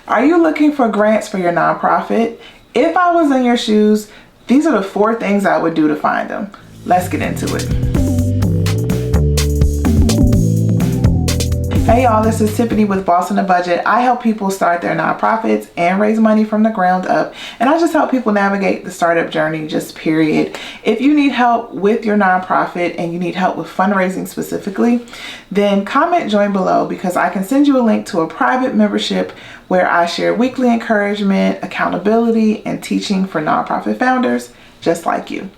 Are you looking for grants for your nonprofit? If I was in your shoes, these are the 4 things I would do to find them. Let's get into it. Hey y'all, this is Tiffany with Boss on a Budget. I help people start their nonprofits and raise money from the ground up, and I just help people navigate the startup journey, just period. If you need help with your nonprofit and you need help with fundraising specifically, then comment join below because I can send you a link to a private membership where I share weekly encouragement, accountability, and teaching for nonprofit founders just like you.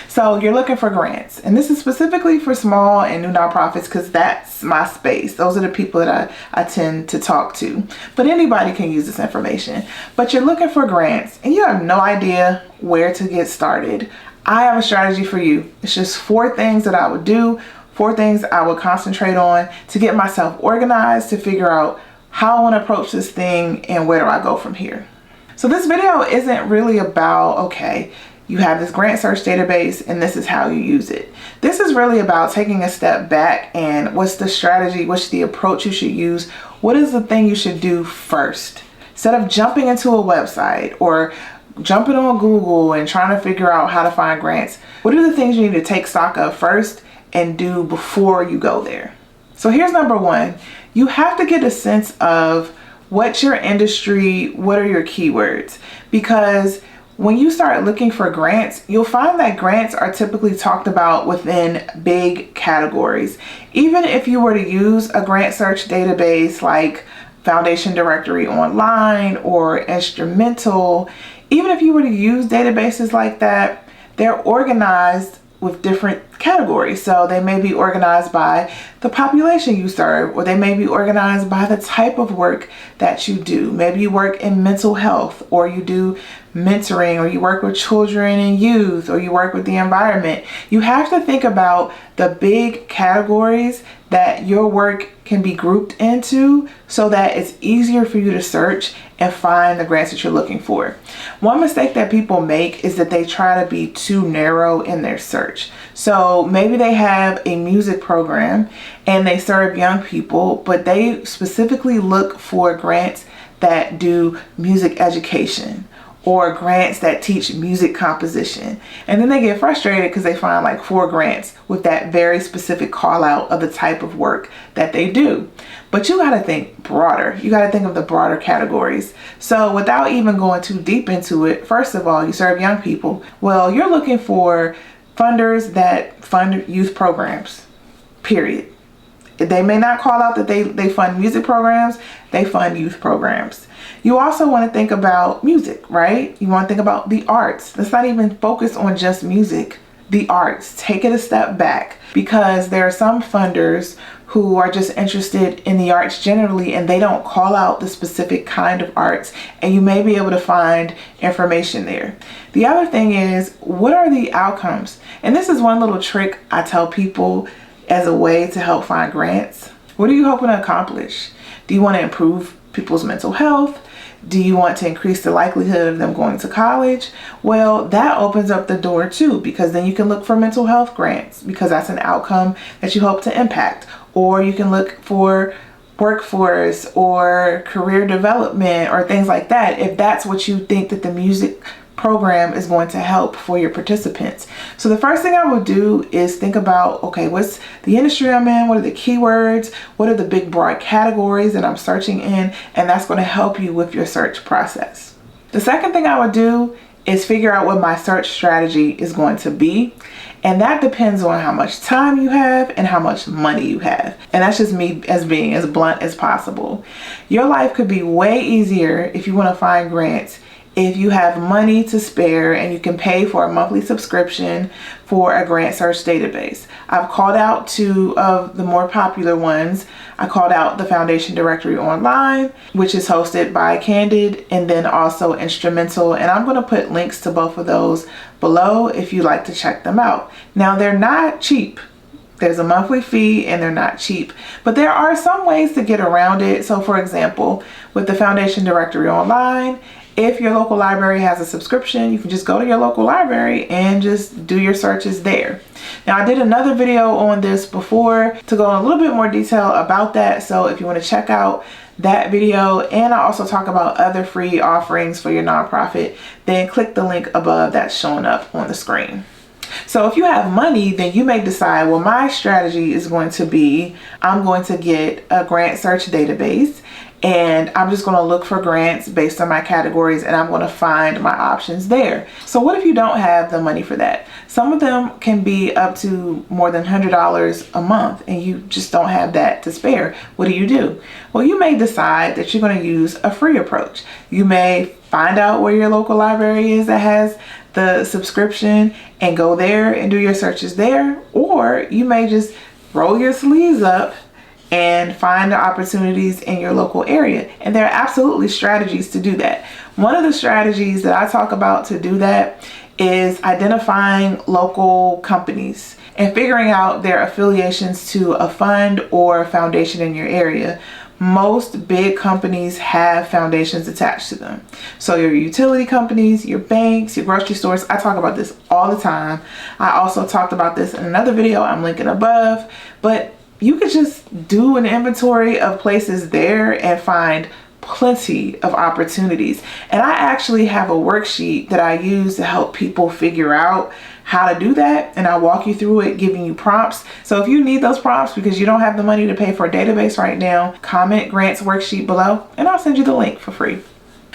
So you're looking for grants, and this is specifically for small and new nonprofits because that's my space. Those are the people that I tend to talk to, but anybody can use this information. But you're looking for grants and you have no idea where to get started. I have a strategy for you. It's just 4 things that I would do, 4 things I would concentrate on to get myself organized, to figure out how I want to approach this thing and where do I go from here. So this video isn't really about, okay, you have this grant search database and this is how you use it. This is really about taking a step back and what's the strategy, what's the approach you should use, what is the thing you should do first. Instead of jumping into a website or jumping on Google and trying to figure out how to find grants, what are the things you need to take stock of first and do before you go there? So here's number 1. You have to get a sense of what's your industry, what are your keywords, because when you start looking for grants, you'll find that grants are typically talked about within big categories. Even if you were to use a grant search database like Foundation Directory Online or Instrumental, even if you were to use databases like that, they're organized with different categories. So they may be organized by the population you serve, or they may be organized by the type of work that you do. Maybe you work in mental health, or you do mentoring, or you work with children and youth, or you work with the environment. You have to think about the big categories that your work can be grouped into so that it's easier for you to search and find the grants that you're looking for. One mistake that people make is that they try to be too narrow in their search. So maybe they have a music program and they serve young people, but they specifically look for grants that do music education or grants that teach music composition. And then they get frustrated because they find like 4 grants with that very specific call out of the type of work that they do. But you gotta think broader. You gotta think of the broader categories. So without even going too deep into it, first of all, you serve young people. Well, you're looking for funders that fund youth programs, period. They may not call out that they fund music programs, they fund youth programs. You also want to think about music, right? You want to think about the arts. Let's not even focus on just music, the arts. Take it a step back, because there are some funders who are just interested in the arts generally and they don't call out the specific kind of arts, and you may be able to find information there. The other thing is, what are the outcomes? And this is one little trick I tell people as a way to help find grants. What are you hoping to accomplish? Do you want to improve people's mental health? Do you want to increase the likelihood of them going to college? Well, that opens up the door too, because then you can look for mental health grants because that's an outcome that you hope to impact. Or you can look for workforce or career development or things like that if that's what you think that the music program is going to help for your participants. So the first thing I would do is think about, okay, what's the industry I'm in? What are the keywords? What are the big broad categories that I'm searching in? And that's going to help you with your search process. The second thing I would do is figure out what my search strategy is going to be. And that depends on how much time you have and how much money you have. And that's just me as being as blunt as possible. Your life could be way easier if you want to find grants if you have money to spare and you can pay for a monthly subscription for a grant search database. I've called out 2 of the more popular ones. I called out the Foundation Directory Online, which is hosted by Candid, and then also Instrumental. And I'm going to put links to both of those below if you'd like to check them out. Now, they're not cheap. There's a monthly fee and they're not cheap, but there are some ways to get around it. So for example, with the Foundation Directory Online, if your local library has a subscription, you can just go to your local library and just do your searches there. Now, I did another video on this before to go in a little bit more detail about that. So if you want to check out that video, and I also talk about other free offerings for your nonprofit, then click the link above that's showing up on the screen. So if you have money, then you may decide, well, my strategy is going to be, I'm going to get a grant search database, and I'm just going to look for grants based on my categories, and I'm going to find my options there. So what if you don't have the money for that? Some of them can be up to more than $100 a month, and you just don't have that to spare. What do? Well, you may decide that you're going to use a free approach. You may find out where your local library is that has the subscription and go there and do your searches there, or you may just roll your sleeves up and find the opportunities in your local area. And there are absolutely strategies to do that. One of the strategies that I talk about to do that is identifying local companies and figuring out their affiliations to a fund or a foundation in your area. Most big companies have foundations attached to them. So your utility companies, your banks, your grocery stores, I talk about this all the time. I also talked about this in another video I'm linking above, but you could just do an inventory of places there and find plenty of opportunities. And I actually have a worksheet that I use to help people figure out how to do that, and I'll walk you through it, giving you prompts. So if you need those prompts because you don't have the money to pay for a database right now, comment grants worksheet below and I'll send you the link for free.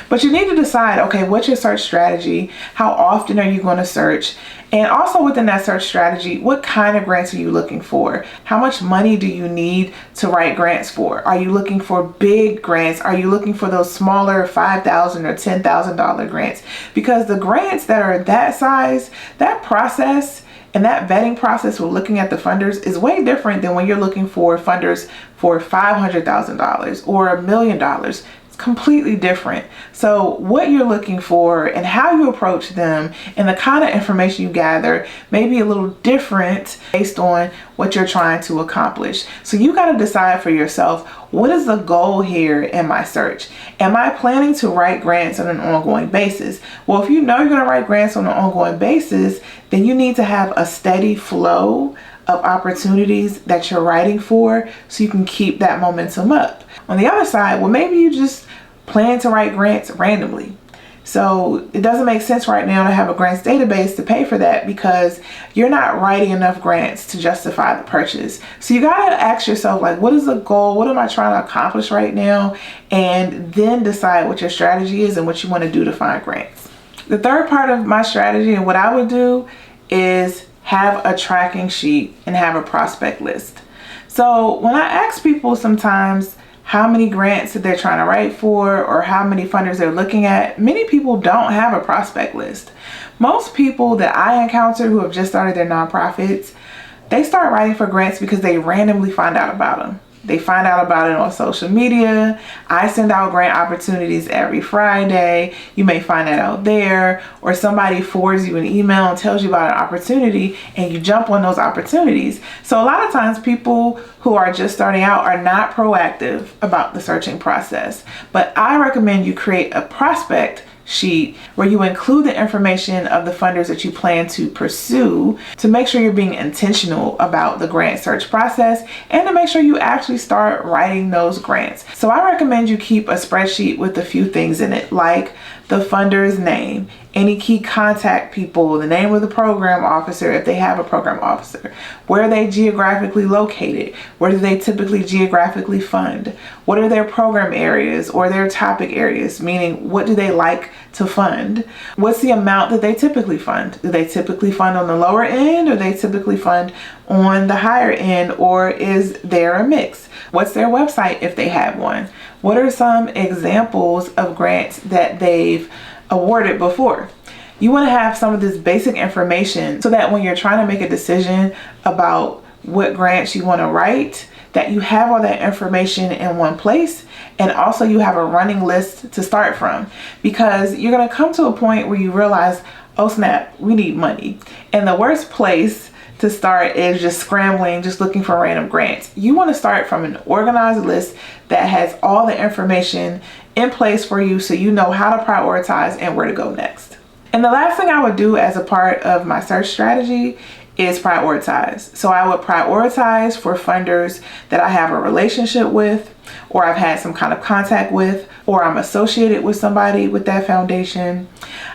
But you need to decide, okay, what's your search strategy? How often are you going to search? And also within that search strategy, what kind of grants are you looking for? How much money do you need to write grants for? Are you looking for big grants? Are you looking for those smaller $5,000 or $10,000 grants? Because the grants that are that size, that process and that vetting process with looking at the funders is way different than when you're looking for funders for $500,000 or $1 million. Completely different. So what you're looking for and how you approach them and the kind of information you gather may be a little different based on what you're trying to accomplish. So you got to decide for yourself, what is the goal here in my search? Am I planning to write grants on an ongoing basis? Well, if you know you're going to write grants on an ongoing basis, then you need to have a steady flow of opportunities that you're writing for so you can keep that momentum up. On the other side, well, maybe you just plan to write grants randomly. So it doesn't make sense right now to have a grants database to pay for that because you're not writing enough grants to justify the purchase. So you got to ask yourself, like, what is the goal? What am I trying to accomplish right now? And then decide what your strategy is and what you want to do to find grants. The third part of my strategy and what I would do is have a tracking sheet and have a prospect list. So when I ask people sometimes how many grants that they're trying to write for or how many funders they're looking at, many people don't have a prospect list. Most people that I encounter who have just started their nonprofits, they start writing for grants because they randomly find out about them. They find out about it on social media. I send out grant opportunities every Friday. You may find that out there, or somebody forwards you an email and tells you about an opportunity and you jump on those opportunities. So a lot of times people who are just starting out are not proactive about the searching process. But I recommend you create a prospect sheet where you include the information of the funders that you plan to pursue to make sure you're being intentional about the grant search process and to make sure you actually start writing those grants. So I recommend you keep a spreadsheet with a few things in it, like the funder's name, any key contact people, the name of the program officer if they have a program officer, where are they geographically located, where do they typically geographically fund, what are their program areas or their topic areas, meaning what do they like to fund, what's the amount that they typically fund, do they typically fund on the lower end or they typically fund on the higher end, or is there a mix, what's their website if they have one, what are some examples of grants that they've awarded before. You want to have some of this basic information so that when you're trying to make a decision about what grants you want to write, that you have all that information in one place, and also you have a running list to start from, because you're going to come to a point where you realize, oh snap, we need money. And the worst place to start is just scrambling, just looking for random grants. You want to start from an organized list that has all the information in place for you so you know how to prioritize and where to go next. And the last thing I would do as a part of my search strategy is prioritize. So I would prioritize for funders that I have a relationship with, or I've had some kind of contact with, or I'm associated with somebody with that foundation.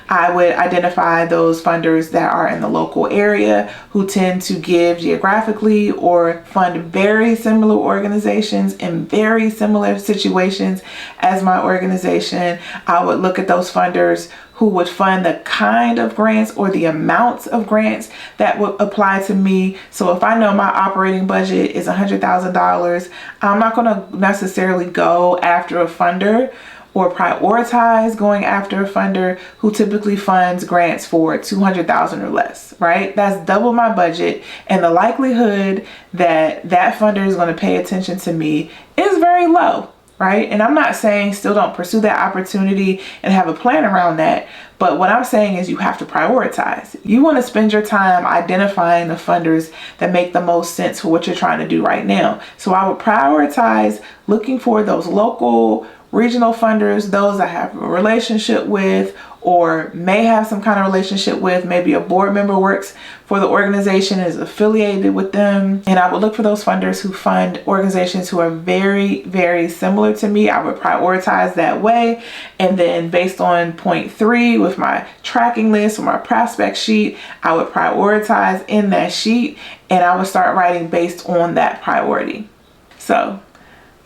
I would identify those funders that are in the local area who tend to give geographically or fund very similar organizations in very similar situations as my organization. I would look at those funders who would fund the kind of grants or the amounts of grants that would apply to me. So if I know my operating budget is $100,000, I'm not going to necessarily go after a funder or prioritize going after a funder who typically funds grants for $200,000 or less, right? That's double my budget, and the likelihood that that funder is going to pay attention to me is very low, right? And I'm not saying still don't pursue that opportunity and have a plan around that, but what I'm saying is you have to prioritize. You want to spend your time identifying the funders that make the most sense for what you're trying to do right now. So I would prioritize looking for those local, regional funders, those I have a relationship with or may have some kind of relationship with. Maybe a board member works for the organization, is affiliated with them. And I would look for those funders who fund organizations who are very, very similar to me. I would prioritize that way. And then based on point 3 with my tracking list or my prospect sheet, I would prioritize in that sheet and I would start writing based on that priority. So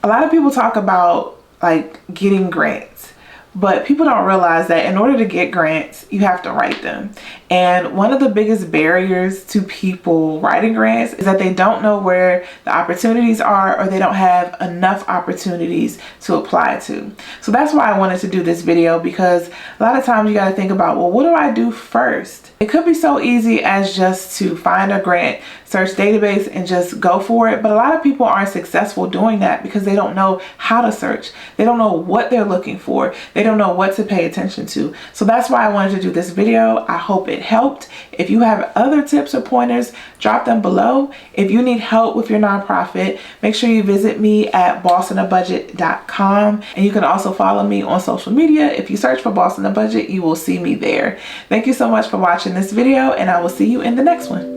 a lot of people talk about like getting grants, but people don't realize that in order to get grants, you have to write them. And one of the biggest barriers to people writing grants is that they don't know where the opportunities are, or they don't have enough opportunities to apply to. So that's why I wanted to do this video, because a lot of times you got to think about, well, what do I do first? It could be so easy as just to find a grant search database and just go for it. But a lot of people aren't successful doing that because they don't know how to search. They don't know what they're looking for. They don't know what to pay attention to. So that's why I wanted to do this video. I hope it helped. If you have other tips or pointers, drop them below. If you need help with your nonprofit, make sure you visit me at bossanabudget.com. And you can also follow me on social media. If you search for Boss on a Budget, you will see me there. Thank you so much for watching this video, and I will see you in the next one.